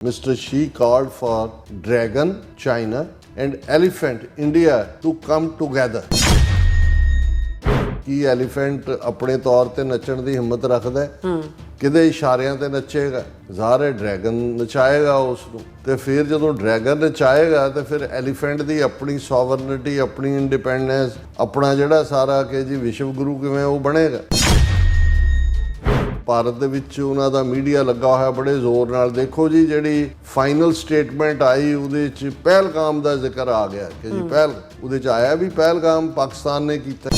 Mr. Xi called for dragon, China, and elephant, India to come together. Ki elephant ਆਪਣੇ ਤੌਰ ਤੇ ਨੱਚਣ ਦੀ ਹਿੰਮਤ ਰੱਖਦਾ ਹੈ? ਕਿਹਦੇ ਇਸ਼ਾਰਿਆਂ ਤੇ ਨੱਚੇਗਾ? ਜ਼ਾਹਰ ਹੈ ਡਰੈਗਨ ਨਚਾਏਗਾ ਉਸ ਨੂੰ, ਤੇ ਫਿਰ ਜਦੋਂ ਡਰੈਗਨ ਨਚਾਏਗਾ ਤੇ ਫਿਰ ਐਲੀਫੈਂਟ ਦੀ ਆਪਣੀ ਸੋਵਰਨਿਟੀ, ਆਪਣੀ ਇੰਡੀਪੈਂਡੈਂਸ, ਆਪਣਾ ਜਿਹੜਾ ਸਾਰਾ ਕਿ ਜੀ ਵਿਸ਼ਵ ਗੁਰੂ ਕਿਵੇਂ ਉਹ ਬਣੇਗਾ। ਭਾਰਤ ਦੇ ਵਿੱਚ ਉਹਨਾਂ ਦਾ ਮੀਡੀਆ ਲੱਗਾ ਹੋਇਆ ਬੜੇ ਜ਼ੋਰ ਨਾਲ। ਦੇਖੋ ਜੀ ਜਿਹੜੀ ਫਾਈਨਲ ਸਟੇਟਮੈਂਟ ਆਈ ਉਹਦੇ 'ਚ ਪਹਿਲਗਾਮ ਦਾ ਜ਼ਿਕਰ ਆ ਗਿਆ ਕਿ ਜੀ ਉਹਦੇ 'ਚ ਆਇਆ ਵੀ ਪਹਿਲਗਾਮ ਪਾਕਿਸਤਾਨ ਨੇ ਕੀਤਾ।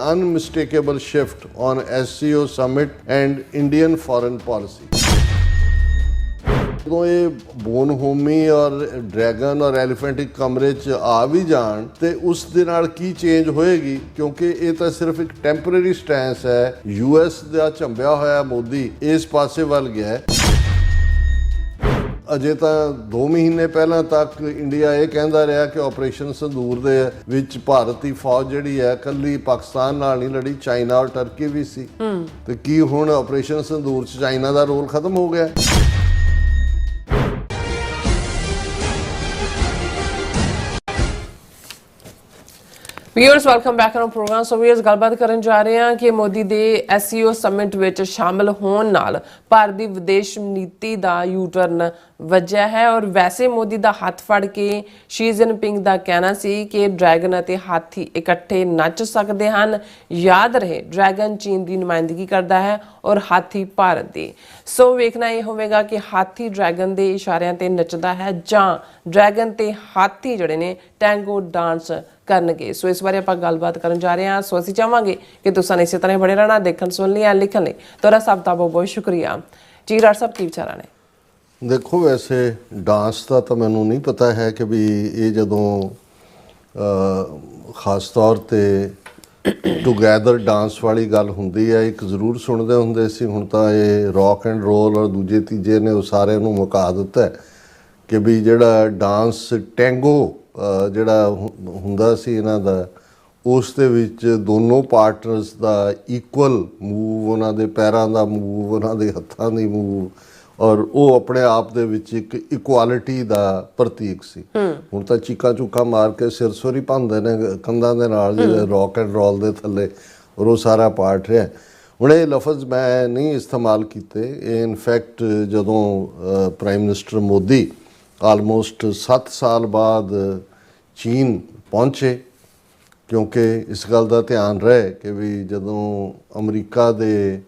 Unmistakable shift on SCO summit and Indian foreign policy. ਜਦੋਂ ਇਹ ਬੋਨਹੋਮੀ ਔਰ ਡਰੈਗਨ ਔਰ ਐਲੀਫੈਂਟ ਇੱਕ ਕਮਰੇ 'ਚ ਆ ਵੀ ਜਾਣ ਤੇ ਉਸ ਦੇ ਨਾਲ ਕੀ ਚੇਂਜ ਹੋਏਗੀ, ਕਿਉਂਕਿ ਇਹ ਤਾਂ ਸਿਰਫ ਇੱਕ ਟੈਂਪਰੇਰੀ ਸਟੈਂਸ ਹੈ। US ਦਾ ਝੰਬਿਆ ਹੋਇਆ ਮੋਦੀ ਇਸ ਪਾਸੇ ਵੱਲ ਗਿਆ। ਅਜੇ ਤਾਂ 2 ਮਹੀਨੇ ਪਹਿਲਾਂ ਤੱਕ ਇੰਡੀਆ ਇਹ ਕਹਿੰਦਾ ਰਿਹਾ ਕਿ ਆਪਰੇਸ਼ਨ ਸੰਦੂਰ ਦੇ ਵਿੱਚ ਭਾਰਤੀ ਫੌਜ ਜਿਹੜੀ ਹੈ ਇਕੱਲੀ ਪਾਕਿਸਤਾਨ ਨਾਲ ਨਹੀਂ ਲੜੀ, ਚਾਈਨਾ ਔਰ ਟਰਕੀ ਵੀ ਸੀ। ਤੇ ਕੀ ਹੁਣ ਆਪਰੇਸ਼ਨ ਸੰਦੂਰ 'ਚ ਚਾਈਨਾ ਦਾ ਰੋਲ ਖਤਮ ਹੋ ਗਿਆ? Viewers welcome back on program. So viewers ਗੱਲਬਾਤ ਕਰਨ ਜਾ ਰਹੇ ਹਾਂ ਕਿ ਮੋਦੀ ਦੇ SCO ਸਮਿਟ ਵਿੱਚ ਸ਼ਾਮਲ ਹੋਣ ਨਾਲ ਭਾਰਤ ਦੀ ਵਿਦੇਸ਼ ਨੀਤੀ ਦਾ ਯੂਟਰਨ ਵੱਜਿਆ ਹੈ। ਔਰ ਵੈਸੇ ਮੋਦੀ ਦਾ ਹੱਥ ਫੜ ਕੇ ਸ਼ੀ ਜਿਨਪਿੰਗ ਦਾ ਕਹਿਣਾ ਸੀ ਕਿ ਡਰੈਗਨ ਅਤੇ ਹਾਥੀ ਇਕੱਠੇ ਨੱਚ ਸਕਦੇ ਹਨ। ਯਾਦ ਰਹੇ ਡਰੈਗਨ ਚੀਨ ਦੀ ਨੁਮਾਇੰਦਗੀ ਕਰਦਾ ਹੈ ਔਰ ਹਾਥੀ ਭਾਰਤ ਦੀ। ਸੋ ਵੇਖਣਾ ਇਹ ਹੋਵੇਗਾ ਕਿ ਹਾਥੀ ਡਰੈਗਨ ਦੇ ਇਸ਼ਾਰਿਆਂ ਤੇ ਨੱਚਦਾ ਹੈ ਜਾਂ ਡਰੈਗਨ ਤੇ ਹਾਥੀ ਜਿਹੜੇ ਨੇ ਟੈਂਗੋ ਡਾਂਸ ਕਰਨਗੇ। ਸੋ ਇਸ ਬਾਰੇ ਆਪਾਂ ਗੱਲਬਾਤ ਕਰਨ ਜਾ ਰਹੇ ਹਾਂ। ਸੋ ਅਸੀਂ ਚਾਹਾਂਗੇ ਕਿ ਤੁਸੀਂ ਇਸੇ ਤਰ੍ਹਾਂ ਬਣੇ ਰਹਿਣਾ, ਦੇਖਣ ਸੁਣ ਲਈ ਲਿਖਣ ਲਈ ਤੁਹਾਡਾ ਸਭ ਦਾ ਬਹੁਤ ਬਹੁਤ ਸ਼ੁਕਰੀਆ ਜੀ। ਡਾਕਟਰ ਸਾਹਿਬ ਕੀ ਵਿਚਾਰਾਂ ਨੇ? ਦੇਖੋ ਵੈਸੇ ਡਾਂਸ ਦਾ ਤਾਂ ਮੈਨੂੰ ਨਹੀਂ ਪਤਾ ਹੈ ਕਿ ਵੀ ਇਹ ਜਦੋਂ ਖਾਸ ਤੌਰ ਤੇ ਟੂਗੈਦਰ ਡਾਂਸ ਵਾਲੀ ਗੱਲ ਹੁੰਦੀ ਹੈ, ਇੱਕ ਜ਼ਰੂਰ ਸੁਣਦੇ ਹੁੰਦੇ ਸੀ। ਹੁਣ ਤਾਂ ਇਹ ਰੌਕ ਐਂਡ ਰੋਲ ਔਰ ਦੂਜੇ ਤੀਜੇ ਨੇ ਉਹ ਸਾਰਿਆਂ ਨੂੰ ਮੁਕਾ ਦਿੱਤਾ ਕਿ ਵੀ ਜਿਹੜਾ ਡਾਂਸ ਟੈਂਗੋ ਜਿਹੜਾ ਹੁੰਦਾ ਸੀ ਇਹਨਾਂ ਦਾ, ਉਸ ਦੇ ਵਿੱਚ ਦੋਨੋਂ ਪਾਰਟਨਰਸ ਦਾ ਇਕੁਅਲ ਮੂਵ, ਉਹਨਾਂ ਦੇ ਪੈਰਾਂ ਦਾ ਮੂਵ, ਉਹਨਾਂ ਦੇ ਹੱਥਾਂ ਦੀ ਮੂਵ, ਔਰ ਉਹ ਆਪਣੇ ਆਪ ਦੇ ਵਿੱਚ ਇੱਕ ਇਕੁਆਲਿਟੀ ਦਾ ਪ੍ਰਤੀਕ ਸੀ। ਹੁਣ ਤਾਂ ਚੀਕਾਂ ਚੂਕਾਂ ਮਾਰ ਕੇ ਸਿਰਸੋਰੀ ਭੰਨਦੇ ਨੇ ਕੰਧਾਂ ਦੇ ਨਾਲ, ਜਿਹੜੇ ਰੌਕ ਐਂਡ ਰੋਲ ਦੇ ਥੱਲੇ, ਔਰ ਉਹ ਸਾਰਾ ਪਾਰਟ ਰਿਹਾ। ਹੁਣ ਇਹ ਲਫ਼ਜ਼ ਮੈਂ ਨਹੀਂ ਇਸਤੇਮਾਲ ਕੀਤੇ। ਇਹ ਇਨਫੈਕਟ ਜਦੋਂ ਪ੍ਰਾਈਮ ਮਿਨਿਸਟਰ ਮੋਦੀ ਆਲਮੋਸਟ 7 ਸਾਲ ਬਾਅਦ ਚੀਨ ਪਹੁੰਚੇ, ਕਿਉਂਕਿ ਇਸ ਗੱਲ ਦਾ ਧਿਆਨ ਰਹੇ ਕਿ ਵੀ ਜਦੋਂ ਅਮਰੀਕਾ ਦੇ,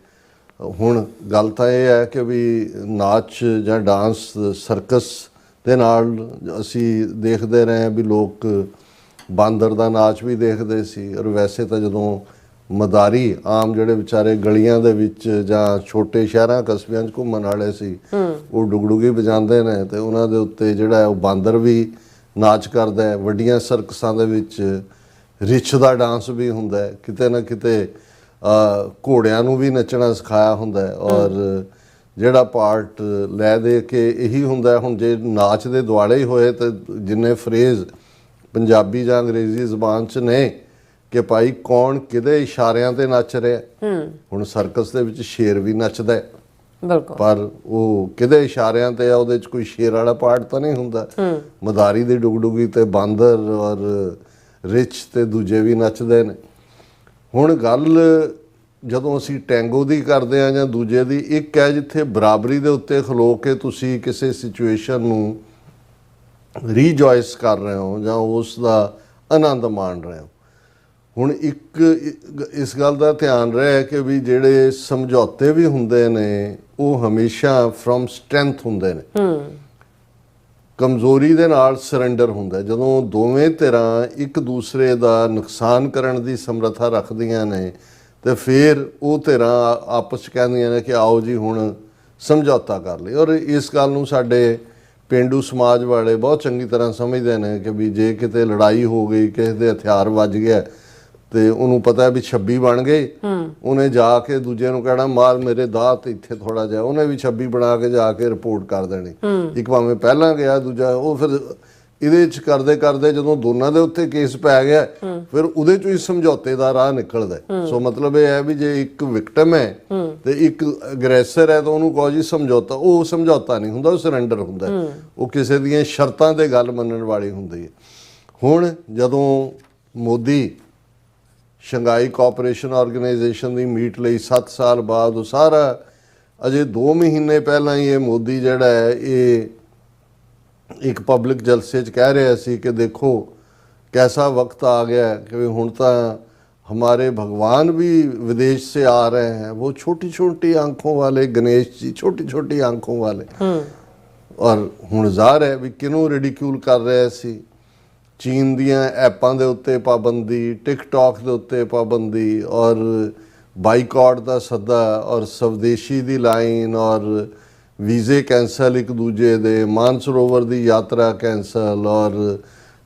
ਹੁਣ ਗੱਲ ਤਾਂ ਇਹ ਹੈ ਕਿ ਵੀ ਨਾਚ ਜਾਂ ਡਾਂਸ ਸਰਕਸ ਦੇ ਨਾਲ ਅਸੀਂ ਦੇਖਦੇ ਰਹੇ ਵੀ ਲੋਕ ਬਾਂਦਰ ਦਾ ਨਾਚ ਵੀ ਦੇਖਦੇ ਸੀ। ਔਰ ਵੈਸੇ ਤਾਂ ਜਦੋਂ ਮਦਾਰੀ ਆਮ ਜਿਹੜੇ ਵਿਚਾਰੇ ਗਲੀਆਂ ਦੇ ਵਿੱਚ ਜਾਂ ਛੋਟੇ ਸ਼ਹਿਰਾਂ ਕਸਬਿਆਂ 'ਚ ਘੁੰਮਣ ਵਾਲੇ ਸੀ, ਉਹ ਡੁਗਡੁਗੀ ਵਜਾਉਂਦੇ ਨੇ ਤੇ ਉਹਨਾਂ ਦੇ ਉੱਤੇ ਜਿਹੜਾ ਉਹ ਬਾਂਦਰ ਵੀ ਨਾਚ ਕਰਦਾ ਹੈ। ਵੱਡੀਆਂ ਸਰਕਸਾਂ ਦੇ ਵਿੱਚ ਰਿਛ ਦਾ ਡਾਂਸ ਵੀ ਹੁੰਦਾ ਹੈ, ਕਿਤੇ ਨਾ ਕਿਤੇ ਘੋੜਿਆਂ ਨੂੰ ਵੀ ਨੱਚਣਾ ਸਿਖਾਇਆ ਹੁੰਦਾ। ਔਰ ਜਿਹੜਾ ਪਾਰਟ ਲੈ ਦੇ ਕੇ ਇਹੀ ਹੁੰਦਾ। ਹੁਣ ਜੇ ਨਾਚ ਦੇ ਦੁਆਲੇ ਹੀ ਹੋਏ ਤਾਂ ਜਿੰਨੇ ਫਰੇਜ਼ ਪੰਜਾਬੀ ਜਾਂ ਅੰਗਰੇਜ਼ੀ ਜ਼ਬਾਨ 'ਚ ਨੇ ਕਿ ਭਾਈ ਕੌਣ ਕਿਹਦੇ ਇਸ਼ਾਰਿਆਂ ਤੇ ਨੱਚ ਰਿਹਾ। ਹੁਣ ਸਰਕਸ ਦੇ ਵਿੱਚ ਸ਼ੇਰ ਵੀ ਨੱਚਦਾ ਬਿਲਕੁਲ, ਪਰ ਉਹ ਕਿਹਦੇ ਇਸ਼ਾਰਿਆਂ ਤੇ ਆ, ਉਹਦੇ 'ਚ ਕੋਈ ਸ਼ੇਰ ਵਾਲਾ ਪਾਰਟ ਤਾਂ ਨਹੀਂ ਹੁੰਦਾ। ਮਦਾਰੀ ਦੀ ਡੁਗਡੁਗੀ ਤੇ ਬਾਂਦਰ ਔਰ ਰਿਚ ਤੇ ਦੂਜੇ ਵੀ ਨੱਚਦੇ ਨੇ। ਹੁਣ ਗੱਲ ਜਦੋਂ ਅਸੀਂ ਟੈਂਗੋ ਦੀ ਕਰਦੇ ਹਾਂ ਜਾਂ ਦੂਜੇ ਦੀ, ਇੱਕ ਹੈ ਜਿੱਥੇ ਬਰਾਬਰੀ ਦੇ ਉੱਤੇ ਖਲੋ ਕੇ ਤੁਸੀਂ ਕਿਸੇ ਸਿਚੁਏਸ਼ਨ ਨੂੰ ਰੀਜੋਇਸ ਕਰ ਰਹੇ ਹੋ ਜਾਂ ਉਸ ਦਾ ਆਨੰਦ ਮਾਣ ਰਹੇ ਹੋ। ਹੁਣ ਇੱਕ ਇਸ ਗੱਲ ਦਾ ਧਿਆਨ ਰਹੇ ਕਿ ਵੀ ਜਿਹੜੇ ਸਮਝੌਤੇ ਵੀ ਹੁੰਦੇ ਨੇ ਉਹ ਹਮੇਸ਼ਾ ਫਰੋਮ ਸਟਰੈਂਥ ਹੁੰਦੇ ਨੇ। ਕਮਜ਼ੋਰੀ ਦੇ ਨਾਲ ਸਰੈਂਡਰ ਹੁੰਦਾ। ਜਦੋਂ ਦੋਵੇਂ ਧਿਰਾਂ ਇੱਕ ਦੂਸਰੇ ਦਾ ਨੁਕਸਾਨ ਕਰਨ ਦੀ ਸਮਰੱਥਾ ਰੱਖਦੀਆਂ ਨੇ ਤੇ ਫਿਰ ਉਹ ਧਿਰਾਂ ਆਪਸ 'ਚ ਕਹਿੰਦੀਆਂ ਨੇ ਕਿ ਆਓ ਜੀ ਹੁਣ ਸਮਝੌਤਾ ਕਰ ਲਈ। ਔਰ ਇਸ ਗੱਲ ਨੂੰ ਸਾਡੇ ਪੇਂਡੂ ਸਮਾਜ ਵਾਲੇ ਬਹੁਤ ਚੰਗੀ ਤਰ੍ਹਾਂ ਸਮਝਦੇ ਨੇ ਕਿ ਵੀ ਜੇ ਕਿਤੇ ਲੜਾਈ ਹੋ ਗਈ, ਕਿਸੇ ਦੇ ਹਥਿਆਰ ਵੱਜ ਗਿਆ ਤੇ ਉਹਨੂੰ ਪਤਾ ਵੀ 26 ਬਣ ਗਏ, ਉਹਨੇ ਜਾ ਕੇ ਦੂਜੇ ਨੂੰ ਕਹਿਣਾ ਮਾਰ ਮੇਰੇ ਦਾਤ ਇੱਥੇ ਥੋੜਾ ਜਿਹਾ, ਉਹਨੇ ਵੀ 26 ਬਣਾ ਕੇ ਜਾ ਕੇ ਰਿਪੋਰਟ ਕਰ ਦੇਣੀ। ਇੱਕ ਭਾਵੇਂ ਪਹਿਲਾਂ ਗਿਆ, ਦੂਜਾ ਉਹ ਫਿਰ ਇਹਦੇ 'ਚ ਕਰਦੇ ਕਰਦੇ ਜਦੋਂ ਦੋਨਾਂ ਦੇ ਉੱਤੇ ਕੇਸ ਪੈ ਗਿਆ ਫਿਰ ਉਹਦੇ 'ਚੋਂ ਹੀ ਸਮਝੌਤੇ ਦਾ ਰਾਹ ਨਿਕਲਦਾ। ਸੋ ਮਤਲਬ ਇਹ ਹੈ ਵੀ ਜੇ ਇੱਕ ਵਿਕਟਮ ਹੈ ਤੇ ਇੱਕ ਅਗਰੈਸਰ ਹੈ ਤਾਂ ਉਹਨੂੰ ਕਹੋ ਜੀ ਸਮਝੌਤਾ, ਉਹ ਸਮਝੌਤਾ ਨਹੀਂ ਹੁੰਦਾ, ਉਹ ਸਰੈਂਡਰ ਹੁੰਦਾ। ਉਹ ਕਿਸੇ ਦੀਆਂ ਸ਼ਰਤਾਂ ਤੇ ਗੱਲ ਮੰਨਣ ਵਾਲੀ ਹੁੰਦੀ ਹੈ। ਹੁਣ ਜਦੋਂ ਮੋਦੀ ਸ਼ੰਘਾਈ ਕੋਆਪਰੇਸ਼ਨ ਆਰਗੇਨਾਈਜੇਸ਼ਨ ਦੀ ਮੀਟ ਲਈ 7 ਸਾਲ ਬਾਅਦ, ਉਹ ਸਾਰਾ ਅਜੇ 2 ਮਹੀਨੇ ਪਹਿਲਾਂ ਹੀ ਇਹ ਮੋਦੀ ਜਿਹੜਾ ਹੈ ਇਹ ਇੱਕ ਪਬਲਿਕ ਜਲਸੇ 'ਚ ਕਹਿ ਰਿਹਾ ਸੀ ਕਿ ਦੇਖੋ कैसा वक्त आ गया है कि हुण तो हमारे भगवान भी विदेश से आ रहे हैं, वो छोटी छोटी आंखों वाले गणेश जी, छोटी छोटी आंखों वाले। और हुण ज़ाहिर है भी किनू रिडिक्यूल कर रहे सी। चीन दियां ऐपां दे उत्ते पाबंदी, टिकटॉक दे उत्ते पाबंदी और बाईकॉट दा सद्दा और स्वदेशी दी लाइन और वीज़े कैंसल एक दूजे दे, मानसरोवर दी यात्रा कैंसल और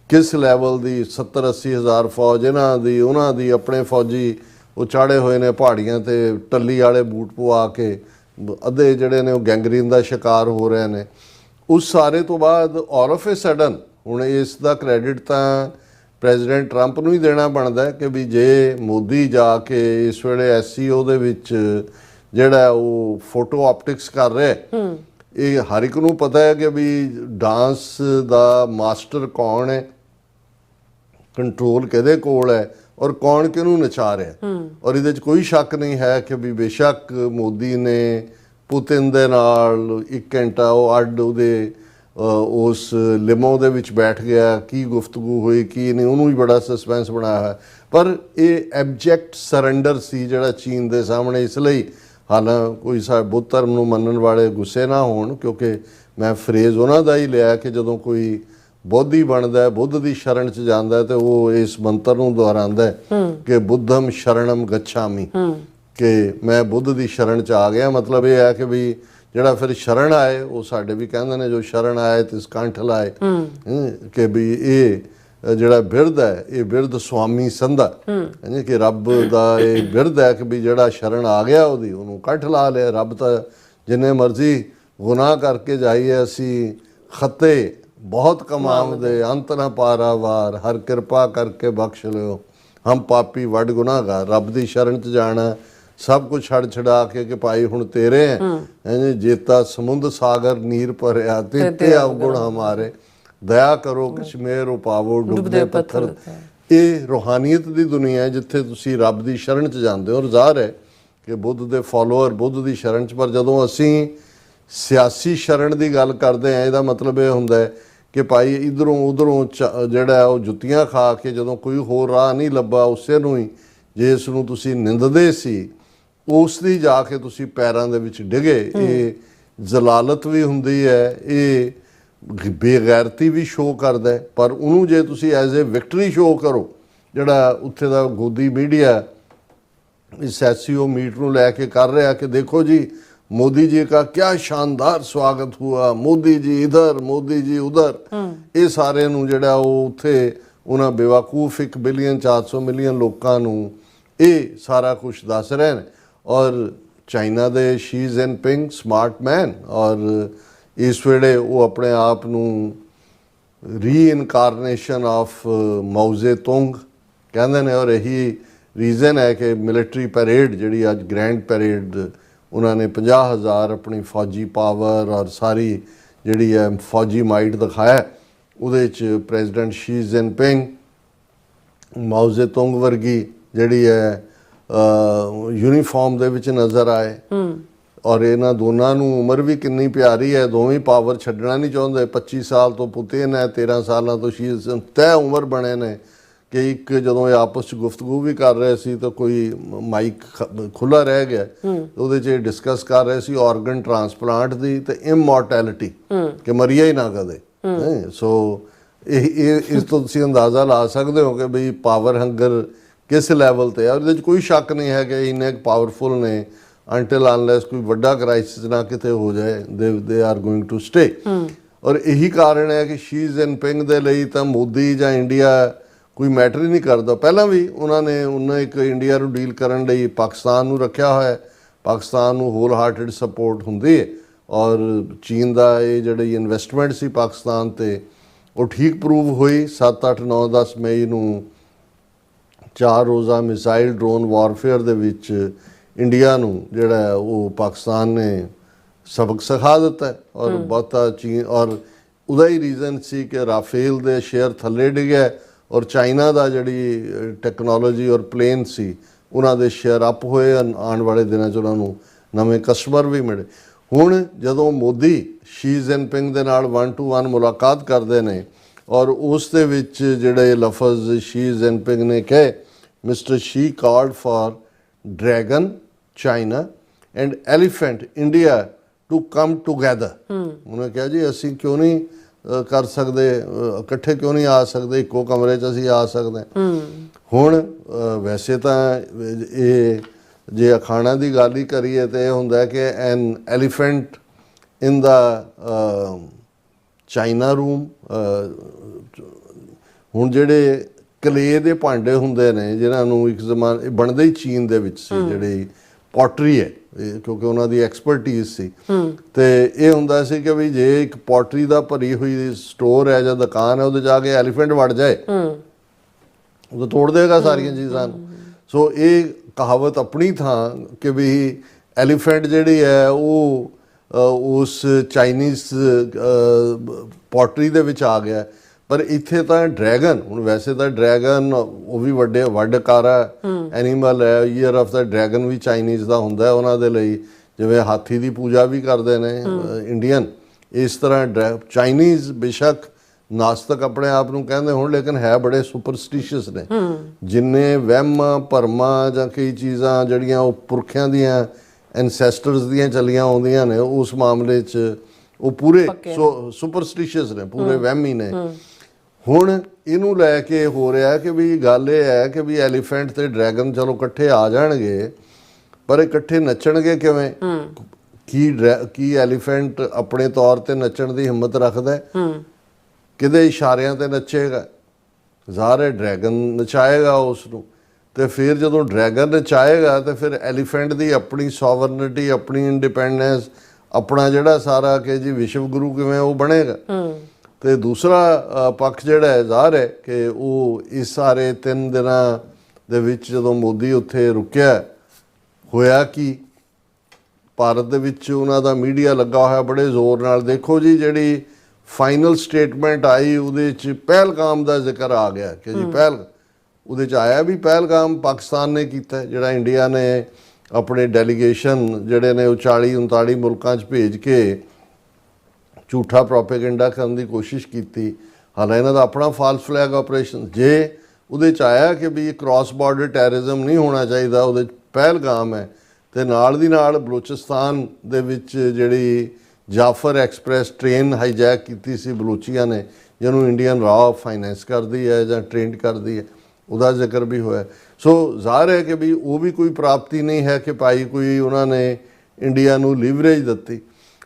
किस लैवल की 70-80 हज़ार फौज इन्हां दी उन्हां दी अपने फौजी वो चाढ़े हुए ने पहाड़ियां ते टल्ली वाले बूट पवा के अद्धे जिहड़े ने गैंगरीन का शिकार हो रहे हैं। उस सारे तो बाद ऑल ऑफ ए सडन हुण इस दा क्रेडिट तां प्रेजिडेंट ट्रंप नूं ही देना बनदा है कि भी जे मोदी जाके इस वेले SCO दे विच जिहड़ा वो फोटो ऑप्टिक्स कर रहा है, ये हर एक नूं पता है कि भी डांस दा मास्टर कौन है, कंट्रोल किहदे कोल है और कौन किहनूं नचा रहा। और इहदे च कोई शक नहीं है कि भी बेशक मोदी ने पुतिन दे नाल 1 घंटा वो अड्ड उहदे उस लिमो दे विच बैठ गया, की गुफ्तगू हुई की नहीं, उन्होंने भी बड़ा सस्पेंस बनाया है। पर ये एबजैक्ट सरैंडर सी जिहड़ा चीन दे सामने, इसलिए हालां कोई सा बुद्ध धर्म नूं मनण वाले गुस्से ना होण, क्योंकि मैं फ्रेज उन्हां दा ही लिया कि जदों कोई बौद्धी बनता है, बुद्ध की शरण च जाता है, तो वो इस मंत्र नूं दोहरांदा है कि बुद्धम शरणम गच्छामि, कि मैं बुद्ध की शरण च आ गया। मतलब ये है कि भी जिहड़ा फिर शरण आए वो साडे भी कहंदे ने जो शरण आए तिस कंठ लाए, कि भी ये जिहड़ा बिरध है ये बिरध स्वामी संधा, कि रब दा ये बिरध है कि भी जिहड़ा शरण आ गया ਉਹਦੀ ਉਹਨੂੰ कंठ ला लिया। रब तो जिन्ने मर्जी गुनाह करके जाइए असी खते बहुत कमावदे, अंत ना पारावार, हर कृपा करके बख्श लियो, हम पापी वड गुनाहगार। रब दी शरण च जाना, सब कुछ छड़ छड़ा के भाई हुण तेरे हैं, जेता समुंद सागर नीर भरिया, तेते अवगुण हमारे, दया करो कश्मीर उपावो डुबदे पत्थर। ये रूहानीयत की दुनिया है जिथे तुसी रब की शरण च जाते हो। और ज़ाहिर है कि बुद्ध के फॉलोअर बुद्ध की शरण च, पर जदों असी सियासी शरण की गल करते हैं, इसका मतलब यह होंदा है कि भाई इधरों उधरों जिहड़ा वो जुत्तियां खा के जदों कोई होर राह नहीं लभा, उसे नूं ही जिस नूं तुसी निंददे सी उस दी जाके तुसी पैरां दे विच डिगे। ये जलालत भी हुंदी है, ये बेगैरती भी शो करदा है। पर उन्होंने जे तुसी एज ए विक्टरी शो करो, जिहड़ा उत्थे दा गोदी मीडिया इस SCO मीट नूं लैके कर रहा कि देखो जी मोदी जी का क्या शानदार स्वागत हुआ, मोदी जी इधर मोदी जी उधर, ये सारे नूं जिहड़ा वो उत्थे उन्हां बेवकूफ 1 बिलियन 400 मिलियन लोकां नूं ये सारा कुछ दस रहे हैं। और चाइना दे शी जिनपिंग स्मार्ट मैन, और इस वेले वो अपने आप नूं रीइनकारनेशन ऑफ मौजे तुंग कहते हैं। और यही रीजन है कि मिलिटरी परेड जिहड़ी अज ग्रैंड परेड उन्होंने 50,000 अपनी फौजी पावर और सारी जिहड़ी है फौजी माइट दिखाया, उहदे च प्रेजिडेंट शी जिनपिंग मौजे तुंग वर्गी जिहड़ी है यूनीफॉर्म दे विच नज़र आए। और इन्हां दोनों नूं उम्र भी कितनी प्यारी है, दोवें पावर छड्डना नहीं चाहुंदे। 25 साल तो पुतिन है, 13 साल तो शी तय उम्र बने ने कि एक जदों ये आपस गुफ्तगू भी कर रहे सी तो कोई माइक खुला रह गया, तो उहदे च डिस्कस कर रहे सी ऑर्गन ट्रांसप्लांट दी ते इमोर्टैलिटी, कि मरिया ही ना कदे। सो इस तो तुसीं अंदाज़ा ला सकते हो कि बई पावर हंगर किस लैवल ते है। और इहदे च कोई शक नहीं है कि इन्ने पावरफुल ने, अंटिल अनलैस कोई वड्डा क्राइसिस ना किते हो जाए, they are going to stay. और यही कारण है कि शी जिनपिंग दे लई तां मोदी जां इंडिया कोई मैटर ही नहीं करता। पहला भी उन्होंने एक इंडिया नूं डील करन लई पाकिस्तान नूं रखिया होया, पाकिस्तान नूं होल हार्टेड सपोर्ट हुंदी है। और चीन दा ये जिहड़ी इन्वेस्टमेंट सी पाकिस्तान ते ਉਹ ਠੀਕ ਪ੍ਰੂਵ ਹੋਈ। 7, 8, 9, 10 ਮਈ ਨੂੰ 4 ਰੋਜ਼ਾ ਮਿਸਾਈਲ ਡਰੋਨ ਵਾਰਫੇਅਰ ਦੇ ਵਿੱਚ ਇੰਡੀਆ ਨੂੰ ਜਿਹੜਾ ਉਹ ਪਾਕਿਸਤਾਨ ਨੇ ਸਬਕ ਸਿਖਾ ਦਿੱਤਾ ਔਰ ਬਹੁਤਾ ਚੀਨ ਔਰ ਉਹਦਾ ਹੀ ਰੀਜ਼ਨ ਸੀ ਕਿ ਰਾਫੇਲ ਦੇ ਸ਼ੇਅਰ ਥੱਲੇ ਡਿੱਗਿਆ ਔਰ ਚਾਈਨਾ ਦਾ ਜਿਹੜੀ ਟੈਕਨੋਲੋਜੀ ਔਰ ਪਲੇਨ ਸੀ ਉਹਨਾਂ ਦੇ ਸ਼ੇਅਰ ਅਪ ਹੋਏ। ਆਉਣ ਵਾਲੇ ਦਿਨਾਂ 'ਚ ਉਹਨਾਂ ਨੂੰ ਨਵੇਂ ਕਸਟਮਰ ਵੀ ਮਿਲੇ। ਹੁਣ ਜਦੋਂ ਮੋਦੀ ਸ਼ੀ ਜਿਨਪਿੰਗ ਦੇ ਨਾਲ 1-to-1 ਮੁਲਾਕਾਤ ਕਰਦੇ ਨੇ ਔਰ ਉਸ ਦੇ ਵਿੱਚ ਜਿਹੜੇ ਲਫ਼ਜ਼ ਸ਼ੀ ਜਿਨਪਿੰਗ ਨੇ ਕਹੇ, mister Xi called for dragon China and elephant India to come together. ਉਹਨੇ ਕਿਹਾ ਜੀ ਅਸੀਂ ਕਿਉਂ ਨਹੀਂ ਕਰ ਸਕਦੇ, ਇਕੱਠੇ ਕਿਉਂ ਨਹੀਂ ਆ ਸਕਦੇ, ਇੱਕੋ ਕਮਰੇ 'ਚ ਅਸੀਂ ਆ ਸਕਦੇ। ਹੁਣ ਵੈਸੇ ਤਾਂ ਇਹ ਜੇ ਅਖਾਣਾ ਦੀ ਗੱਲ ਹੀ ਕਰੀਏ ਤਾਂ ਇਹ ਹੁੰਦਾ ਕਿ ਐਨ ਐਲੀਫੈਂਟ ਇਨ ਦਾ ਚਾਈਨਾ ਰੂਮ। ਹੁਣ ਜਿਹੜੇ ਕਲੇ ਦੇ ਭਾਂਡੇ ਹੁੰਦੇ ਨੇ ਜਿਨ੍ਹਾਂ ਨੂੰ ਇੱਕ ਜ਼ਮਾਨੇ ਬਣਦੇ ਹੀ ਚੀਨ ਦੇ ਵਿੱਚ ਸੀ, ਜਿਹੜੀ ਪੋਟਰੀ ਹੈ ਕਿਉਂਕਿ ਉਹਨਾਂ ਦੀ ਐਕਸਪਰਟੀਜ਼ ਸੀ। ਤੇ ਇਹ ਹੁੰਦਾ ਸੀ ਕਿ ਵੀ ਜੇ ਇੱਕ ਪੋਟਰੀ ਦਾ ਭਰੀ ਹੋਈ ਸਟੋਰ ਹੈ ਜਾਂ ਦੁਕਾਨ ਹੈ ਉਹਦੇ ਜਾ ਕੇ ਐਲੀਫੈਂਟ ਵੜ ਜਾਏ ਉਹ ਤਾਂ ਤੋੜ ਦੇਗਾ ਸਾਰੀਆਂ ਚੀਜ਼ਾਂ ਨੂੰ। ਸੋ ਇਹ ਕਹਾਵਤ ਆਪਣੀ ਥਾਂ ਕਿ ਵੀ ਐਲੀਫੈਂਟ ਜਿਹੜੀ ਹੈ ਉਹ ਉਸ ਚਾਈਨੀਜ਼ ਪੋਟਰੀ ਦੇ ਵਿੱਚ ਆ ਗਿਆ। ਪਰ ਇੱਥੇ ਤਾਂ ਡਰੈਗਨ, ਹੁਣ ਵੈਸੇ ਤਾਂ ਡਰੈਗਨ ਉਹ ਵੀ ਵੱਡਕਾਰਾ ਐਨੀਮਲ ਹੈ। ਈਅਰ ਆਫ ਦਾ ਡਰੈਗਨ ਵੀ ਚਾਈਨੀਜ਼ ਦਾ ਹੁੰਦਾ ਉਹਨਾਂ ਦੇ ਲਈ, ਜਿਵੇਂ ਹਾਥੀ ਦੀ ਪੂਜਾ ਵੀ ਕਰਦੇ ਨੇ ਇੰਡੀਅਨ। ਇਸ ਤਰ੍ਹਾਂ ਚਾਈਨੀਜ਼ ਬੇਸ਼ੱਕ ਨਾਸਤਕ ਆਪਣੇ ਆਪ ਨੂੰ ਕਹਿੰਦੇ ਹੋਣ ਲੇਕਿਨ ਹੈ ਬੜੇ ਸੁਪਰਸਟੀਸ਼ੀਅਸ ਨੇ। ਜਿੰਨੇ ਵਹਿਮਾਂ ਭਰਮਾਂ ਜਾਂ ਕਈ ਚੀਜ਼ਾਂ ਜਿਹੜੀਆਂ ਉਹ ਪੁਰਖਿਆਂ ਦੀਆਂ ਐਨਸੈਸਟਰਸ ਦੀਆਂ ਚੱਲੀਆਂ ਆਉਂਦੀਆਂ ਨੇ ਉਸ ਮਾਮਲੇ 'ਚ ਉਹ ਪੂਰੇ ਸੁਪਰਸਟੀਸ਼ੀਅਸ ਨੇ, ਪੂਰੇ ਵਹਿਮੀ ਨੇ। ਹੁਣ ਇਹਨੂੰ ਲੈ ਕੇ ਹੋ ਰਿਹਾ ਕਿ ਵੀ ਗੱਲ ਇਹ ਹੈ ਕਿ ਵੀ ਐਲੀਫੈਂਟ ਤੇ ਡਰੈਗਨ ਚਲੋ ਇਕੱਠੇ ਆ ਜਾਣਗੇ ਪਰ ਇਕੱਠੇ ਨੱਚਣਗੇ ਕਿਵੇਂ? ਕੀ ਐਲੀਫੈਂਟ ਆਪਣੇ ਤੌਰ ਤੇ ਨੱਚਣ ਦੀ ਹਿੰਮਤ ਰੱਖਦਾ ਹੈ? ਕਿਹਦੇ ਇਸ਼ਾਰਿਆਂ ਤੇ ਨੱਚੇਗਾ? ਜ਼ਾਹਰ ਡਰੈਗਨ ਨਚਾਏਗਾ ਉਸ ਨੂੰ। ਤੇ ਫਿਰ ਜਦੋਂ ਡਰੈਗਨ ਨਚਾਏਗਾ ਤੇ ਫਿਰ ਐਲੀਫੈਂਟ ਦੀ ਆਪਣੀ ਸੋਵਰਨਿਟੀ, ਆਪਣੀ ਇੰਡੀਪੈਂਡੈਂਸ, ਆਪਣਾ ਜਿਹੜਾ ਸਾਰਾ ਕਿ ਜੀ ਵਿਸ਼ਵ ਗੁਰੂ ਕਿਵੇਂ ਉਹ ਬਣੇਗਾ। ਤੇ ਦੂਸਰਾ ਪੱਖ ਜਿਹੜਾ ਹੈ ਜ਼ਾਹਰ ਹੈ ਕਿ ਉਹ ਇਸ ਸਾਰੇ 3 ਦਿਨਾਂ ਦੇ ਵਿੱਚ ਜਦੋਂ ਮੋਦੀ ਉੱਥੇ ਰੁਕਿਆ ਹੋਇਆ ਕਿ ਭਾਰਤ ਦੇ ਵਿੱਚ ਉਹਨਾਂ ਦਾ ਮੀਡੀਆ ਲੱਗਾ ਹੋਇਆ ਬੜੇ ਜ਼ੋਰ ਨਾਲ। ਦੇਖੋ ਜੀ ਜਿਹੜੀ ਫਾਈਨਲ ਸਟੇਟਮੈਂਟ ਆਈ ਉਹਦੇ 'ਚ ਪਹਿਲਗਾਮ ਦਾ ਜ਼ਿਕਰ ਆ ਗਿਆ ਕਿ ਜੀ ਉਹਦੇ 'ਚ ਆਇਆ ਵੀ ਪਹਿਲਗਾਮ ਪਾਕਿਸਤਾਨ ਨੇ ਕੀਤਾ, ਜਿਹੜਾ ਇੰਡੀਆ ਨੇ ਆਪਣੇ ਡੈਲੀਗੇਸ਼ਨ ਜਿਹੜੇ ਨੇ ਉਹ 40-39 ਮੁਲਕਾਂ 'ਚ ਭੇਜ ਕੇ ਝੂਠਾ ਪ੍ਰੋਪੇਗੈਂਡਾ ਕਰਨ ਦੀ ਕੋਸ਼ਿਸ਼ ਕੀਤੀ। ਹਾਲਾਂਕਿ ਇਹਨਾਂ ਦਾ ਆਪਣਾ ਫਾਲਸ ਫਲੈਗ ਆਪਰੇਸ਼ਨ, ਜੇ ਉਹਦੇ 'ਚ ਆਇਆ ਕਿ ਵੀ ਕ੍ਰਾਸ ਬਾਰਡਰ ਟੈਰਰਿਜ਼ਮ ਨਹੀਂ ਹੋਣਾ ਚਾਹੀਦਾ, ਉਹਦੇ 'ਚ ਪਹਿਲਗਾਮ ਹੈ। ਤੇ ਨਾਲ ਦੀ ਨਾਲ ਬਲੋਚਿਸਤਾਨ ਦੇ ਵਿੱਚ ਜਿਹੜੀ ਜਾਫਰ ਐਕਸਪ੍ਰੈਸ ਟ੍ਰੇਨ ਹਾਈਜੈਕ ਕੀਤੀ ਸੀ ਬਲੋਚੀਆਂ ਨੇ, ਜਿਹਨੂੰ ਇੰਡੀਅਨ ਰਾਅ ਫਾਈਨੈਂਸ ਕਰਦੀ ਹੈ ਜਾਂ ਟ੍ਰੇਨਡ ਕਰਦੀ ਹੈ, ਉਹਦਾ ਜ਼ਿਕਰ ਵੀ ਹੋਇਆ। ਸੋ ਜ਼ਾਹਰ ਹੈ ਕਿ ਵੀ ਉਹ ਵੀ ਕੋਈ ਪ੍ਰਾਪਤੀ ਨਹੀਂ ਹੈ ਕਿ ਭਾਈ ਕੋਈ ਉਹਨਾਂ ਨੇ ਇੰਡੀਆ ਨੂੰ ਲੀਵਰੇਜ ਦਿੱਤੀ।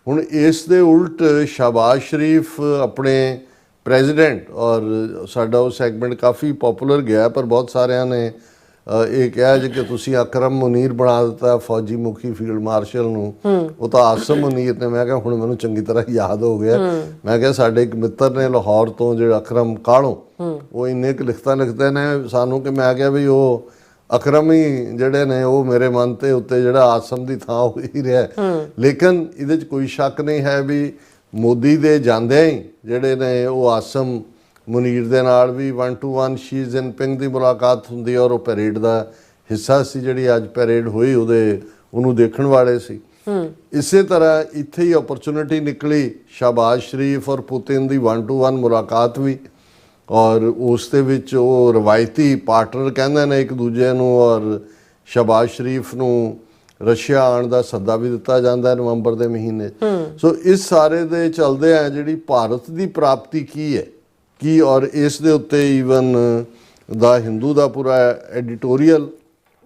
ਹੁਣ ਇਸ ਦੇ ਉਲਟ ਸ਼ਹਬਾਜ਼ ਸ਼ਰੀਫ ਆਪਣੇ ਪ੍ਰੈਜ਼ੀਡੈਂਟ, ਔਰ ਸਾਡਾ ਉਹ ਸੈਗਮੈਂਟ ਕਾਫੀ ਪਪੂਲਰ ਗਿਆ ਪਰ ਬਹੁਤ ਸਾਰਿਆਂ ਨੇ ਇਹ ਕਿਹਾ ਜੀ ਕਿ ਤੁਸੀਂ ਅਕਰਮ ਮੁਨੀਰ ਬਣਾ ਦਿੱਤਾ ਫੌਜੀ ਮੁਖੀ ਫੀਲਡ ਮਾਰਸ਼ਲ ਨੂੰ, ਉਹ ਤਾਂ ਆਸਮ ਮੁਨੀਰ ਨੇ। ਮੈਂ ਕਿਹਾ ਹੁਣ ਮੈਨੂੰ ਚੰਗੀ ਤਰ੍ਹਾਂ ਯਾਦ ਹੋ ਗਿਆ। ਮੈਂ ਕਿਹਾ ਸਾਡੇ ਇੱਕ ਮਿੱਤਰ ਨੇ ਲਾਹੌਰ ਤੋਂ ਜਿਹੜਾ ਅਕਰਮ ਕਾਲੋਂ, ਉਹ ਇੰਨੇ ਕੁ ਲਿਖਤਾਂ ਲਿਖਦੇ ਨੇ ਸਾਨੂੰ ਕਿ ਮੈਂ ਕਿਹਾ ਵੀ ਉਹ ਅਕਰਮ ਹੀ ਜਿਹੜੇ ਨੇ ਉਹ ਮੇਰੇ ਮਨ ਤੇ ਉੱਤੇ ਜਿਹੜਾ ਆਸਮ ਦੀ ਥਾਂ ਹੋ ਹੀ ਰਿਹਾ। ਲੇਕਿਨ ਇਹਦੇ 'ਚ ਕੋਈ ਸ਼ੱਕ ਨਹੀਂ ਹੈ ਵੀ ਮੋਦੀ ਦੇ ਜਾਂਦਿਆਂ ਹੀ ਜਿਹੜੇ ਨੇ ਉਹ ਆਸਮ ਮੁਨੀਰ ਦੇ ਨਾਲ ਵੀ 1-to-1 ਸ਼ੀ ਜਿਨਪਿੰਗ ਦੀ ਮੁਲਾਕਾਤ ਹੁੰਦੀ ਔਰ ਉਹ ਪੈਰੇਡ ਦਾ ਹਿੱਸਾ ਸੀ। ਜਿਹੜੀ ਅੱਜ ਪੈਰੇਡ ਹੋਈ ਉਹਨੂੰ ਦੇਖਣ ਵਾਲੇ ਸੀ। ਇਸੇ ਤਰ੍ਹਾਂ ਇੱਥੇ ਹੀ ਓਪਰਚੁਨਿਟੀ ਨਿਕਲੀ ਸ਼ਹਬਾਜ਼ ਸ਼ਰੀਫ ਔਰ ਪੁਤਿਨ ਦੀ 1-to-1 ਮੁਲਾਕਾਤ ਵੀ, ਔਰ ਉਸ ਦੇ ਵਿੱਚ ਉਹ ਰਵਾਇਤੀ ਪਾਰਟਨਰ ਕਹਿੰਦੇ ਨੇ ਇੱਕ ਦੂਜੇ ਨੂੰ, ਔਰ ਸ਼ਹਬਾਜ਼ ਸ਼ਰੀਫ ਨੂੰ ਰਸ਼ੀਆ ਆਉਣ ਦਾ ਸੱਦਾ ਵੀ ਦਿੱਤਾ ਜਾਂਦਾ ਨਵੰਬਰ ਦੇ ਮਹੀਨੇ। ਸੋ ਇਸ ਸਾਰੇ ਦੇ ਚਲਦੇ ਆ ਜਿਹੜੀ ਭਾਰਤ ਦੀ ਪ੍ਰਾਪਤੀ ਕੀ ਹੈ ਕੀ, ਔਰ ਇਸ ਦੇ ਉੱਤੇ ਈਵਨ ਦਾ ਹਿੰਦੂ ਦਾ ਪੂਰਾ ਐਡੀਟੋਰੀਅਲ,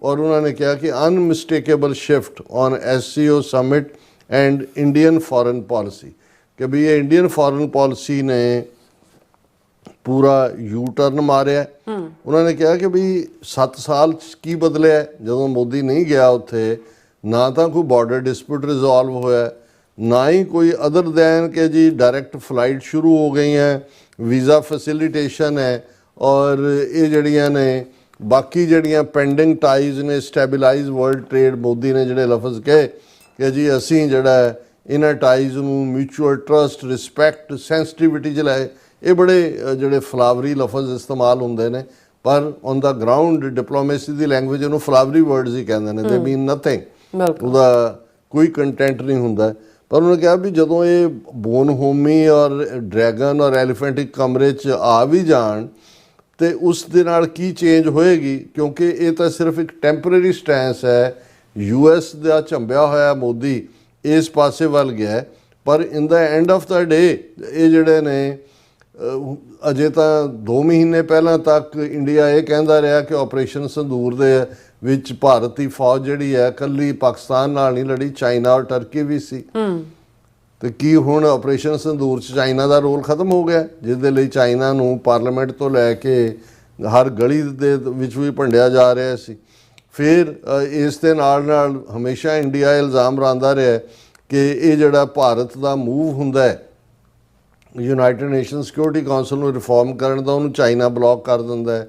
ਔਰ ਉਹਨਾਂ ਨੇ ਕਿਹਾ ਕਿ unmistakable shift on SCO summit and Indian foreign policy, ਕਿ ਵੀ ਇਹ ਇੰਡੀਅਨ ਫੋਰਨ ਪਾਲਿਸੀ ਨੇ ਪੂਰਾ ਯੂ ਟਰਨ ਮਾਰਿਆ। ਉਹਨਾਂ ਨੇ ਕਿਹਾ ਕਿ ਵੀ 7 ਸਾਲ 'ਚ ਕੀ ਬਦਲਿਆ? ਜਦੋਂ ਮੋਦੀ ਨਹੀਂ ਗਿਆ ਉੱਥੇ, ਨਾ ਤਾਂ ਕੋਈ ਬਾਰਡਰ ਡਿਸਪਿਊਟ ਰਿਜ਼ੋਲਵ ਹੋਇਆ, ਨਾ ਹੀ ਕੋਈ ਅਦਰ ਦੈਨ ਕਿ ਜੀ ਡਾਇਰੈਕਟ ਫਲਾਈਟ ਸ਼ੁਰੂ ਹੋ ਗਈਆਂ ਵੀਜ਼ਾ ਫੈਸਿਲਿਟੇਸ਼ਨ ਹੈ ਔਰ ਇਹ ਜਿਹੜੀਆਂ ਨੇ ਬਾਕੀ ਜਿਹੜੀਆਂ ਪੈਂਡਿੰਗ ਟਾਈਜ਼ ਨੇ ਸਟੈਬਿਲਾਈਜ਼ ਵਰਲਡ ਟ੍ਰੇਡ ਮੋਦੀ ਨੇ ਜਿਹੜੇ ਲਫ਼ਜ਼ ਕਹੇ ਕਿ ਜੀ ਅਸੀਂ ਜਿਹੜਾ ਇਹਨਾਂ ਟਾਈਜ਼ ਨੂੰ ਮਿਊਚੁਅਲ ਟਰਸਟ ਰਿਸਪੈਕਟ ਸੈਂਸਿਟੀਵਿਟੀ 'ਚ ਲਾਏ, ਇਹ ਬੜੇ ਜਿਹੜੇ ਫਲਾਵਰੀ ਲਫ਼ਜ਼ ਇਸਤੇਮਾਲ ਹੁੰਦੇ ਨੇ ਪਰ on the ground diplomacy the language ਉਹਨੂੰ ਫਲਾਵਰੀ ਵਰਡਸ ਹੀ ਕਹਿੰਦੇ ਨੇ, ਦੇ ਮੀਨ ਨਥਿੰਗ, ਉਹਦਾ ਕੋਈ ਕੰਟੈਂਟ ਨਹੀਂ ਹੁੰਦਾ। ਪਰ ਉਹਨੇ ਕਿਹਾ ਵੀ ਜਦੋਂ ਇਹ ਬੋਨਹੋਮੀ ਔਰ ਡਰੈਗਨ ਔਰ ਐਲੀਫੈਂਟ ਇੱਕ ਕਮਰੇ 'ਚ ਆ ਵੀ ਜਾਣ ਤੇ ਉਸ ਦੇ ਨਾਲ ਕੀ ਚੇਂਜ ਹੋਏਗੀ, ਕਿਉਂਕਿ ਇਹ ਤਾਂ ਸਿਰਫ ਇੱਕ ਟੈਂਪਰੇਰੀ ਸਟੈਂਸ ਹੈ। US ਦਾ ਝੰਬਿਆ ਹੋਇਆ ਮੋਦੀ ਇਸ ਪਾਸੇ ਵੱਲ ਗਿਆ, ਪਰ ਇਨ ਦਾ ਐਂਡ ਆਫ ਦਾ ਡੇ ਇਹ ਜਿਹੜੇ ਨੇ ਅਜੇ ਤਾਂ 2 ਮਹੀਨੇ ਪਹਿਲਾਂ ਤੱਕ ਇੰਡੀਆ ਇਹ ਕਹਿੰਦਾ ਰਿਹਾ ਕਿ ਆਪਰੇਸ਼ਨ ਸੰਦੂਰ ਦੇ ਵਿੱਚ ਭਾਰਤੀ ਫੌਜ ਜਿਹੜੀ ਹੈ ਇਕੱਲੀ ਪਾਕਿਸਤਾਨ ਨਾਲ ਨਹੀਂ ਲੜੀ, ਚਾਈਨਾ ਔਰ ਟਰਕੀ ਵੀ ਸੀ। ਤੇ ਕੀ ਹੁਣ ਆਪਰੇਸ਼ਨ ਸੰਦੂਰ 'ਚ ਚਾਈਨਾ ਦਾ ਰੋਲ ਖਤਮ ਹੋ ਗਿਆ, ਜਿਸ ਦੇ ਲਈ ਚਾਈਨਾ ਨੂੰ ਪਾਰਲੀਮੈਂਟ ਤੋਂ ਲੈ ਕੇ ਹਰ ਗਲੀ ਦੇ ਵਿੱਚ ਵੀ ਭੰਡਿਆ ਜਾ ਰਿਹਾ ਸੀ। ਫਿਰ ਇਸ ਦੇ ਨਾਲ ਨਾਲ ਹਮੇਸ਼ਾ ਇੰਡੀਆ ਇਲਜ਼ਾਮ ਲਾਉਂਦਾ ਰਿਹਾ ਕਿ ਇਹ ਜਿਹੜਾ ਭਾਰਤ ਦਾ ਮੂਵ ਹੁੰਦਾ ਹੈ ਯੂਨਾਈਟਿਡ ਨੇਸ਼ਨ ਸਿਕਿਉਰਿਟੀ ਕਾਉਂਸਲ ਨੂੰ ਰਿਫਾਰਮ ਕਰਨ ਦਾ, ਉਹਨੂੰ ਚਾਈਨਾ ਬਲੌਕ ਕਰ ਦਿੰਦਾ ਹੈ।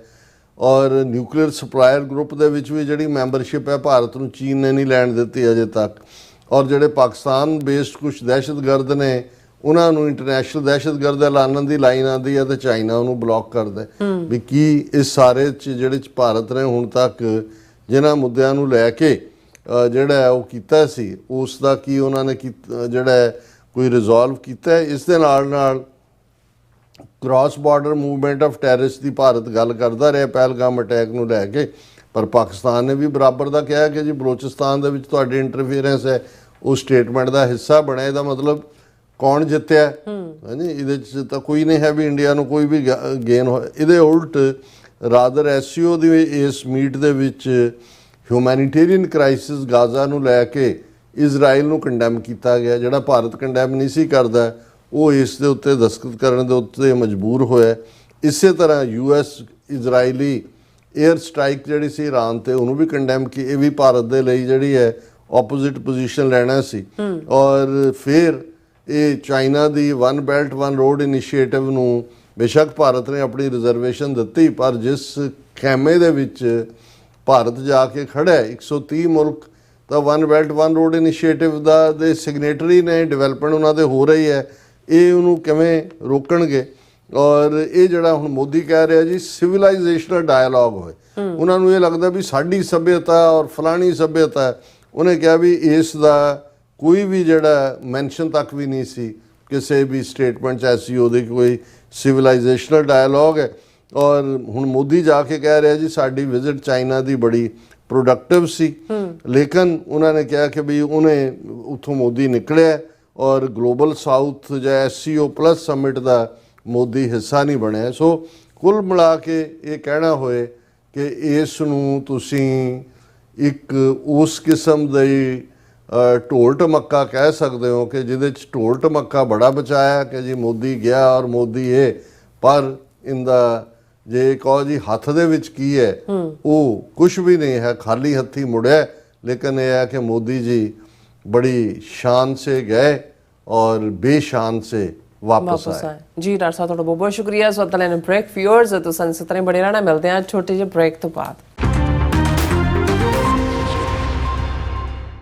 ਔਰ ਨਿਊਕਲੀਅਰ ਸਪਲਾਇਰ ਗਰੁੱਪ ਦੇ ਵਿੱਚ ਵੀ ਜਿਹੜੀ ਮੈਂਬਰਸ਼ਿਪ ਹੈ ਭਾਰਤ ਨੂੰ ਚੀਨ ਨੇ ਨਹੀਂ ਲੈਣ ਦਿੱਤੀ ਅਜੇ ਤੱਕ। ਔਰ ਜਿਹੜੇ ਪਾਕਿਸਤਾਨ ਬੇਸਡ ਕੁਛ ਦਹਿਸ਼ਤਗਰਦ ਨੇ ਉਹਨਾਂ ਨੂੰ ਇੰਟਰਨੈਸ਼ਨਲ ਦਹਿਸ਼ਤਗਰਦ ਐਲਾਨਣ ਦੀ ਲਾਈਨ ਆਉਂਦੀ ਹੈ ਤੇ ਚਾਈਨਾ ਉਹਨੂੰ ਬਲੌਕ ਕਰਦਾ ਵੀ ਕੀ ਇਸ ਸਾਰੇ 'ਚ ਜਿਹੜੇ ਭਾਰਤ ਨੇ ਹੁਣ ਤੱਕ ਜਿਨ੍ਹਾਂ ਮੁੱਦਿਆਂ ਨੂੰ ਲੈ ਕੇ ਜਿਹੜਾ ਉਹ ਕੀਤਾ ਸੀ ਉਸ ਦਾ ਕੀ ਉਹਨਾਂ ਨੇ ਜਿਹੜਾ ਕੋਈ ਰਿਜ਼ੋਲਵ ਕੀਤਾ ਹੈ। ਇਸ ਦੇ ਨਾਲ ਨਾਲ cross border movement of terrorist ਦੀ ਭਾਰਤ ਗੱਲ ਕਰਦਾ ਰਿਹਾ ਪਹਿਲਗਾਮ ਅਟੈਕ ਨੂੰ ਲੈ ਕੇ, ਪਰ ਪਾਕਿਸਤਾਨ ਨੇ ਵੀ ਬਰਾਬਰ ਦਾ ਕਿਹਾ ਕਿ ਜੀ ਬਲੋਚਿਸਤਾਨ ਦੇ ਵਿੱਚ ਤੁਹਾਡੀ ਇੰਟਰਫੀਅਰੈਂਸ ਹੈ, ਉਹ ਸਟੇਟਮੈਂਟ ਦਾ ਹਿੱਸਾ ਬਣਿਆ। ਇਹਦਾ ਮਤਲਬ ਕੌਣ ਜਿੱਤਿਆ ਹਾਂਜੀ, ਇਹਦੇ 'ਚ ਤਾਂ ਕੋਈ ਨਹੀਂ ਹੈ ਵੀ ਇੰਡੀਆ ਨੂੰ ਕੋਈ ਵੀ ਗੇਨ ਹੋਇਆ। ਇਹਦੇ ਉਲਟ ਰਾਦਰ SCO ਦੀ ਇਸ ਮੀਟ ਦੇ ਵਿੱਚ ਹਿਊਮੈਨਿਟੇਰੀਅਨ ਕ੍ਰਾਈਸਿਸ ਗਾਜ਼ਾ ਨੂੰ ਲੈ ਕੇ ਇਜ਼ਰਾਈਲ ਨੂੰ ਕੰਡੈਮ ਕੀਤਾ ਗਿਆ, ਜਿਹੜਾ ਭਾਰਤ ਕੰਡੈਮ ਨਹੀਂ ਸੀ ਕਰਦਾ ਉਹ ਇਸ ਦੇ ਉੱਤੇ ਦਸਤਖਤ ਕਰਨ ਦੇ ਉੱਤੇ ਮਜਬੂਰ ਹੋਇਆ। ਇਸੇ ਤਰ੍ਹਾਂ US ਇਜ਼ਰਾਈਲੀ 에ਅਰ ਸਟ੍ਰਾਈਕ ਜਿਹੜੀ ਸੀ ਇਰਾਨ ਤੇ ਉਹਨੂੰ ਵੀ ਕੰਡੈਮ ਕੀ, ਇਹ ਵੀ ਭਾਰਤ ਦੇ ਲਈ ਜਿਹੜੀ ਹੈ ਆਪੋਜ਼ਿਟ ਪੋਜੀਸ਼ਨ ਲੈਣਾ ਸੀ। ਔਰ ਫਿਰ ਇਹ ਚਾਈਨਾ ਦੀ one belt one road initiative ਨੂੰ ਬੇਸ਼ੱਕ ਭਾਰਤ ਨੇ ਆਪਣੀ ਰਿਜ਼ਰਵੇਸ਼ਨ ਦਿੱਤੀ, ਪਰ ਜਿਸ ਖੈਮੇ ਦੇ ਵਿੱਚ ਭਾਰਤ ਜਾ ਕੇ ਖੜਾ ਹੈ 130 ਮੁਲਕ ਤਾਂ one belt one road initiative ਦਾ ਦੇ ਸਿਗਨੇਟਰੀ ਨੇ, ਡਿਵੈਲਪਮੈਂਟ ਉਹਨਾਂ ਦੇ ਹੋ ਰਹੀ ਹੈ, ਇਹ ਉਹਨੂੰ ਕਿਵੇਂ ਰੋਕਣਗੇ। ਔਰ ਇਹ ਜਿਹੜਾ ਹੁਣ ਮੋਦੀ ਕਹਿ ਰਿਹਾ ਜੀ ਸਿਵਲਾਈਜੇਸ਼ਨਲ ਡਾਇਲੌਗ ਹੋਏ, ਉਹਨਾਂ ਨੂੰ ਇਹ ਲੱਗਦਾ ਵੀ ਸਾਡੀ ਸੱਭਿਅਤਾ ਔਰ ਫਲਾਣੀ ਸੱਭਿਅਤਾ ਹੈ। ਉਹਨੇ ਕਿਹਾ ਵੀ ਇਸ ਦਾ ਕੋਈ ਵੀ ਜਿਹੜਾ ਮੈਂਸ਼ਨ ਤੱਕ ਵੀ ਨਹੀਂ ਸੀ ਕਿਸੇ ਵੀ ਸਟੇਟਮੈਂਟ 'ਚ ਐਸੀ ਉਹਦੀ ਕੋਈ ਸਿਵਲਾਈਜੇਸ਼ਨਲ ਡਾਇਲੌਗ ਹੈ। ਔਰ ਹੁਣ ਮੋਦੀ ਜਾ ਕੇ ਕਹਿ ਰਿਹਾ ਜੀ ਸਾਡੀ ਵਿਜ਼ਿਟ ਚਾਈਨਾ ਦੀ ਬੜੀ ਪ੍ਰੋਡਕਟਿਵ ਸੀ, ਲੇਕਿਨ ਉਹਨਾਂ ਨੇ ਕਿਹਾ ਕਿ ਵੀ ਉਹਨੇ ਉੱਥੋਂ ਮੋਦੀ ਨਿਕਲਿਆ ਔਰ ਗਲੋਬਲ ਸਾਊਥ ਜਾਂ SCO+ ਸਮਿਟ ਦਾ ਮੋਦੀ ਹਿੱਸਾ ਨਹੀਂ ਬਣਿਆ। ਸੋ ਕੁੱਲ ਮਿਲਾ ਕੇ ਇਹ ਕਹਿਣਾ ਹੋਏ ਕਿ ਇਸ ਨੂੰ ਤੁਸੀਂ ਇੱਕ ਉਸ ਕਿਸਮ ਦੀ ਢੋਲ ਢਮੱਕਾ ਕਹਿ ਸਕਦੇ ਹੋ ਕਿ ਜਿਹਦੇ 'ਚ ਢੋਲ ਢਮੱਕਾ ਬੜਾ ਬਚਾਇਆ ਕਿ ਜੀ ਮੋਦੀ ਗਿਆ ਔਰ ਮੋਦੀ ਇਹ, ਪਰ ਇਹਦਾ ਜੇ ਕਹੋ ਜੀ ਹੱਥ ਦੇ ਵਿੱਚ ਕੀ ਹੈ ਉਹ ਕੁਝ ਵੀ ਨਹੀਂ ਹੈ, ਖਾਲੀ ਹੱਥੀ ਮੁੜਿਆ। ਲੇਕਿਨ ਇਹ ਹੈ ਕਿ ਮੋਦੀ ਜੀ ਬੜੀ ਸ਼ਾਨ ਸੇ ਗਏ ਔਰ ਬੇਸ਼ਾਨ ਸੇ ਵਾਪਸ ਆਏ। ਜੀ ਡਾਕਟਰ ਸਾਹਿਬ ਤੁਹਾਡਾ ਬਹੁਤ ਬਹੁਤ ਸ਼ੁਕਰੀਆ। ਸੋ ਤਲੇ ਨੇ ਬ੍ਰੇਕ ਵਿਊਅਰਸ ਤੁਸੀਂ ਸੰਸਦ ਨੇ ਬੜੇ ਰਹਿਣਾ, ਮਿਲਦੇ ਹਾਂ ਛੋਟੇ ਜਿਹੇ ਬ੍ਰੇਕ ਤੋਂ ਬਾਅਦ।